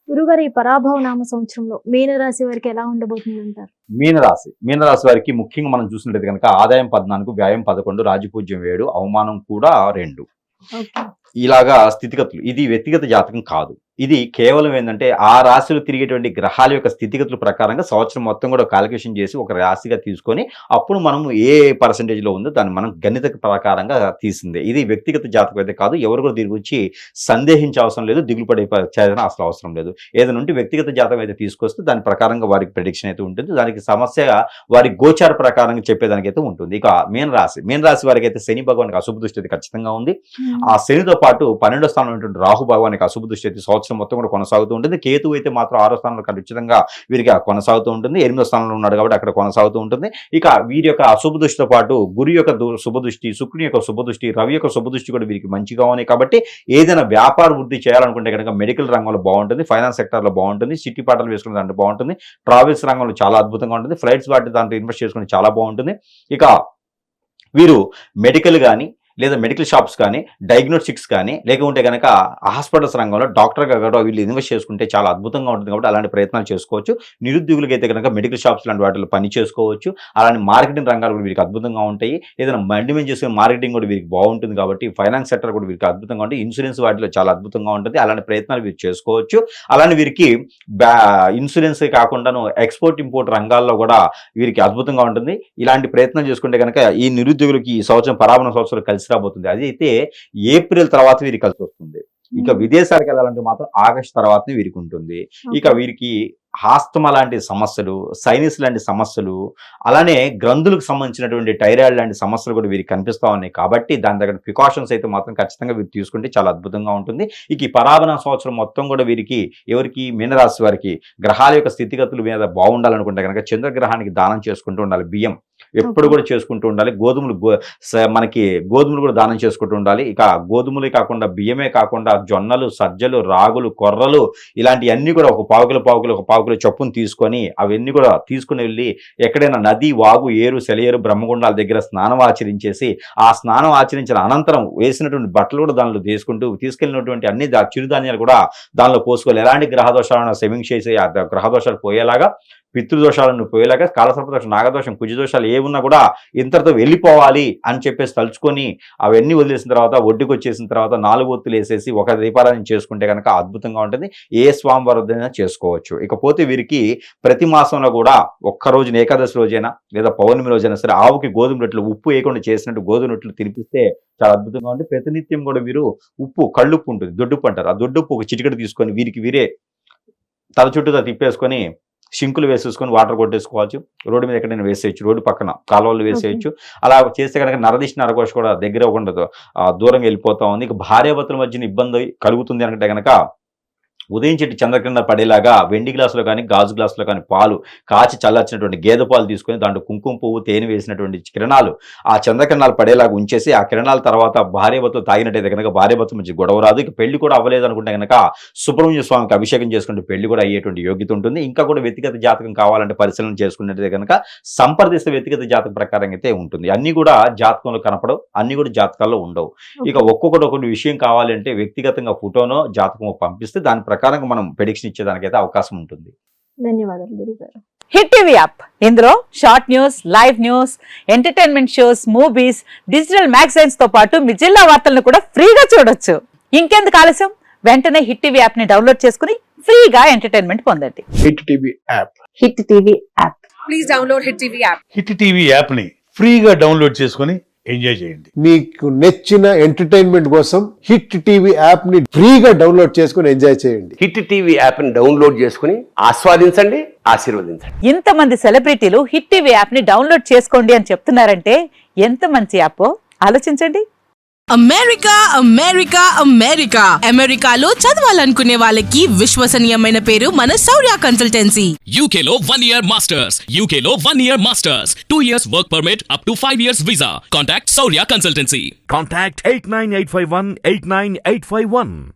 గురుగారు ఈ పరాభవ నామ సంవత్సరంలో మీనరాశి వారికి ఎలా ఉండబోతుంది అంటారు? మీనరాశి వారికి ముఖ్యంగా మనం చూసినట్లయితే కనుక ఆదాయం 14, వ్యయం 11, రాజపూజ్యం 7, అవమానం కూడా 2. ఓకే. ఇలాగా స్థితిగతులు. ఇది వ్యక్తిగత జాతకం కాదు. ఇది కేవలం ఏందంటే ఆ రాశిలో తిరిగేటువంటి గ్రహాల యొక్క స్థితిగతుల ప్రకారంగా సంవత్సరం మొత్తం కూడా కాలిక్యులేషన్ చేసి ఒక రాశిగా తీసుకొని అప్పుడు మనం ఏ పర్సెంటేజ్‌లో ఉందో దాన్ని మనం గణిత ప్రకారంగా తీసిందే. ఇది వ్యక్తిగత జాతకం అయితే కాదు. ఎవరు కూడా దీని గురించి సందేహించే అవసరం లేదు. దిగులు పడే చేయాల్సిన అసలు అవసరం లేదు. ఏదైనా ఉంటే వ్యక్తిగత జాతకం అయితే తీసుకొస్తే దాని ప్రకారంగా వారికి ప్రెడిక్షన్ అయితే ఉంటుంది. దానికి సమస్య వారి గోచార ప్రకారంగా చెప్పేదానికైతే ఉంటుంది. ఇక మీనరాశి వారికి అయితే శని భగవానికి అశుభ దృష్టి అయితే ఖచ్చితంగా ఉంది. ఆ శనితో పాటు 12వ స్థానంలో ఉన్నటువంటి రాహు భగవానికి అశుభ దృష్టి అయితే సంవత్సరం మొత్తం కూడా కొనసాగుతూ ఉంటుంది. కేతువు అయితే మాత్రం 6వ స్థానంలో ఖచ్చితంగా వీరికి కొనసాగుతూ ఉంటుంది. 8వ స్థానంలో ఉన్నాడు కాబట్టి అక్కడ కొనసాగుతూ ఉంటుంది. ఇక వీరి యొక్క అశుభ దృష్టితో పాటు గురు యొక్క శుభ దృష్టి, శుక్రుని యొక్క శుభ దృష్టి, రవి యొక్క శుభ దృష్టి కూడా వీరికి మంచిగా ఉన్నాయి. కాబట్టి ఏదైనా వ్యాపార వృద్ధి చేయాలనుకుంటే కనుక మెడికల్ రంగంలో బాగుంటుంది, ఫైనాన్స్ సెక్టర్లో బాగుంటుంది, సిటీ పాటలు వేసుకునే దాంట్లో బాగుంటుంది, ట్రావెల్స్ రంగంలో చాలా అద్భుతంగా ఉంటుంది, ఫ్లైట్స్ వాటి దాంట్లో ఇన్వెస్ట్ చేసుకుని చాలా బాగుంటుంది. ఇక వీరు మెడికల్ కానీ లేదా మెడికల్ షాప్స్ కానీ, డయాగ్నోస్టిక్స్ కానీ, లేకుంటే కనుక హాస్పిటల్స్ రంగంలో డాక్టర్గా కూడా వీళ్ళు ఇన్వెస్ట్ చేసుకుంటే చాలా అద్భుతంగా ఉంటుంది. కాబట్టి అలాంటి ప్రయత్నాలు చేసుకోవచ్చు. నిరుద్యోగులకి అయితే కనుక మెడికల్ షాప్స్ లాంటి వాటిలో పని చేసుకోవచ్చు. అలాంటి మార్కెటింగ్ రంగాలు కూడా వీరికి అద్భుతంగా ఉంటాయి. ఏదైనా మల్టిమేన్ చేసుకునే మార్కెటింగ్ కూడా వీరికి బాగుంటుంది. కాబట్టి ఫైనాన్స్ సెక్టర్ కూడా వీరికి అద్భుతంగా ఉంటుంది. ఇన్సూరెన్స్ వాటిలో చాలా అద్భుతంగా ఉంటుంది. అలాంటి ప్రయత్నాలు వీరు చేసుకోవచ్చు. అలానే వీరికి ఇన్సూరెన్స్ కాకుండాను ఎక్స్పోర్ట్ ఇంపోర్ట్ రంగాల్లో కూడా వీరికి అద్భుతంగా ఉంటుంది. ఇలాంటి ప్రయత్నం చేసుకుంటే కనుక ఈ నిరుద్యోగులకి ఈ సంవత్సరం పరాభవ సంవత్సరం కలిసి రాబోతుంది. అది అయితే ఏప్రిల్ తర్వాత వీరికి కలిసి వస్తుంది. ఇక విదేశాలకు వెళ్ళాలంటే మాత్రం ఆగస్టు తర్వాతనే వీరికి ఉంటుంది. ఇక వీరికి ఆస్తమా లాంటి సమస్యలు, సైనస్ లాంటి సమస్యలు, అలానే గ్రంథులకు సంబంధించినటువంటి థైరాయిడ్ లాంటి సమస్యలు కూడా వీరికి కనిపిస్తూ ఉన్నాయి. కాబట్టి దాని దగ్గర ప్రికాషన్స్ అయితే మాత్రం ఖచ్చితంగా వీరు తీసుకుంటే చాలా అద్భుతంగా ఉంటుంది. ఇక ఈ పరాభవ సంవత్సరం మొత్తం కూడా వీరికి ఎవరికి మీనరాశి వారికి గ్రహాల యొక్క స్థితిగతుల మీద బాగుండాలనుకుంటే కనుక చంద్రగ్రహానికి దానం చేసుకుంటూ ఉండాలి. బియ్యం ఎప్పుడు కూడా చేసుకుంటూ ఉండాలి. మనకి గోధుమలు కూడా దానం చేసుకుంటూ ఉండాలి. ఇక గోధుమలే కాకుండా బియ్యమే కాకుండా జొన్నలు, సజ్జలు, రాగులు, కొర్రలు ఇలాంటివన్నీ కూడా ఒక పావుకిలో చొప్పును తీసుకొని అవన్నీ కూడా తీసుకుని వెళ్ళి ఎక్కడైనా నది, వాగు, ఏరు, సెలయేరు, బ్రహ్మగుండాల దగ్గర స్నానం ఆచరించేసి ఆ స్నానం ఆచరించిన అనంతరం వేసినటువంటి బట్టలు కూడా దానిలో తీసుకెళ్ళినటువంటి అన్ని చిరుధాన్యాలు కూడా దానిలో పోసుకోవాలి. ఎలాంటి గ్రహదోషాలను సెమింగ్ చేసి ఆ గ్రహదోషాలు పోయేలాగా, పితృదోషాలను పోయేలాగా, కాలసర్పదోషం, నాగదోషం, కుజదోషాలు ఏమున్నా కూడా ఇంతటితో వెళ్ళిపోవాలి అని చెప్పేసి తలుచుకొని అవన్నీ వదిలేసిన తర్వాత ఒడ్డుకు వచ్చేసిన తర్వాత 4 ఒత్తులు వేసేసి ఒక దీపారాధన చేసుకుంటే కనుక అద్భుతంగా ఉంటుంది. ఏ స్వామివారైనా చేసుకోవచ్చు. ఇకపోతే వీరికి ప్రతి మాసంలో కూడా ఒక్కరోజు ఏకాదశి రోజైనా లేదా పౌర్ణమి రోజైనా సరే ఆవుకి గోధుమ రొట్టెలు ఉప్పు వేయకుండా చేసినట్టు గోధుమ రొట్టెలు తినిపిస్తే చాలా అద్భుతంగా ఉంటుంది. ప్రతినిత్యం కూడా వీరు కళ్ళుప్పు ఉంటుంది, దొడ్డుప్పు అంటారు. ఆ దొడ్డుప్పు ఒక చిటికెడు తీసుకొని వీరికి వీరే తల చుట్టూతో తిప్పేసుకొని షింకులు వేసేసుకొని వాటర్ కొట్టేసుకోవచ్చు. రోడ్డు మీద ఎక్కడైనా వేసేయచ్చు, రోడ్డు పక్కన కాలువలు వేసేయచ్చు. అలా చేస్తే కనుక నరదిష్టి నరకోశ కూడా దగ్గర ఉండదు, దూరంగా వెళ్ళిపోతా ఉంది. ఇక భార్యాభర్తల మధ్యన ఇబ్బంది కలుగుతుంది అంటే కనుక ఉదయం చెట్టు చంద్రకిరణ పడేలాగా వెండి గ్లాసులో కానీ గాజు గ్లాసులో కానీ పాలు కాచి చల్లార్చినటువంటి గేదె పాలు తీసుకొని దాంట్లో కుంకుమ పువ్వు, తేనె వేసినటువంటి కిరణాలు ఆ చంద్రకిరణాలు పడేలాగా ఉంచేసి ఆ కిరణాల తర్వాత భార్యాభర్తలు తాగినట్టయితే కనుక భార్యాభర్తల మధ్య గొడవ రాదు. ఇక పెళ్లి కూడా అవ్వలేదు అనుకుంటే కనుక సుబ్రహ్మణ్య స్వామికి అభిషేకం చేసుకుంటే పెళ్లి కూడా అయ్యేటువంటి యోగ్యత ఉంటుంది. ఇంకా కూడా వ్యక్తిగత జాతకం కావాలంటే పరిశీలన చేసుకున్నట్టయితే కనుక సంప్రదిస్తే వ్యక్తిగత జాతక ప్రకారం అయితే ఉంటుంది. అన్ని కూడా జాతకంలో కనపడవు, అన్ని కూడా జాతకాల్లో ఉండవు. ఇక ఒక్కొక్కటి విషయం కావాలంటే వ్యక్తిగతంగా ఫోటోనో జాతకమో పంపిస్తే దాని ప్రకారంగా మనం ప్రెడిక్షన్ ఇచ్చేదానికైతే అవకాశం ఉంటుంది. ధన్యవాదాలు గురుగారు. హిట్ టీవీ యాప్, ఇందులో short news, live news, entertainment shows, movies, digital magazines తో పాటు మీ జిల్లా వార్తలను కూడా ఫ్రీగా చూడొచ్చు. ఇంకెందుకు ఆలస్యం, వెంటనే హిట్ టీవీ యాప్ ని డౌన్లోడ్ చేసుకుని ఫ్రీగా ఎంటర్టైన్మెంట్ పొందండి. Hit TV app. Hit TV app. Please download hit TV app. Hit TV app ని ఫ్రీగా డౌన్లోడ్ చేసుకొని ఎంజాయ్ చేయండి. మీకు నచ్చిన ఎంటర్టైన్మెంట్ కోసం హిట్ టీవీ యాప్ ని ఫ్రీగా డౌన్లోడ్ చేసుకుని ఎంజాయ్ చేయండి. హిట్ టీవీ యాప్ ని డౌన్లోడ్ చేసుకుని ఆస్వాదించండి, ఆశీర్వదించండి. ఇంతమంది సెలబ్రిటీలు హిట్ టీవీ యాప్ ని డౌన్లోడ్ చేసుకోండి అని చెప్తున్నారంటే ఎంత మంచి యాప్ ఆలోచించండి. అమెరికా అమెరికాలో చదవాలనుకునే వాళ్ళకి విశ్వసనీయమైన పేరు మన శౌర్య కన్సల్టెన్సీ. UK లో 1 year masters, UK లో 1 year masters, 2 years work permit up to 5 years visa. Contact Saurya Consultancy. Contact 89851 89851.